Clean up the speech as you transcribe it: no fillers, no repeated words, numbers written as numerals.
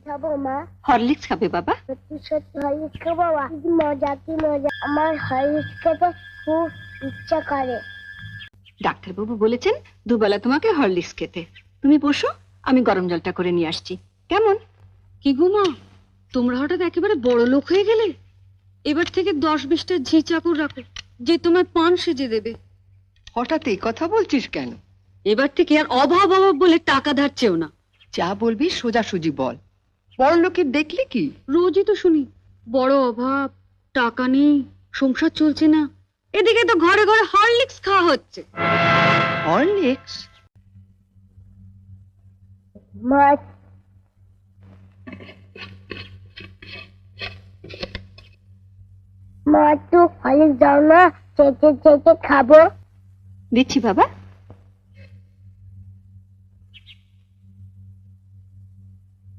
খাবো মা? হরলিক্স খাবে বাবা? সত্যি সত্যি হরলিক্স খাবো বাবা? কি মজা কি মজা, আমার হরলিক্স খেতে খুব ইচ্ছা করে। ডাক্তারবাবু বলেছেন দুবেলা তোমাকে হরলিক্স খেতে। তুমি বসো, আমি গরম জলটা করে নিয়ে আসছি। কেমন? কি গো মা, তোমরা হঠাৎ একেবারে বড় লোক হয়ে গেলে। এবার থেকে 10-20টা ঝি চাকর রাখো, যে তোমায় পান সেজে দেবে। হঠাৎ এই কথা বলছিস কেন? এবার থেকে আর অভাব অভাব বলে টাকা ধার চেও না। যা বলবি সোজাসুজি বল। বড় লোকের দেখলি কি? রোজই তো শুনি বড় অভাব, টাকা নেই, সংসার চলছে না। এদিকে তো ঘরে ঘরে হরলিক্স খাওয়া হচ্ছে। হরলিক্স? মা মা একটু হরলিক্স দাও না, চেটে চেটে খাবো। দিচ্ছি বাবা।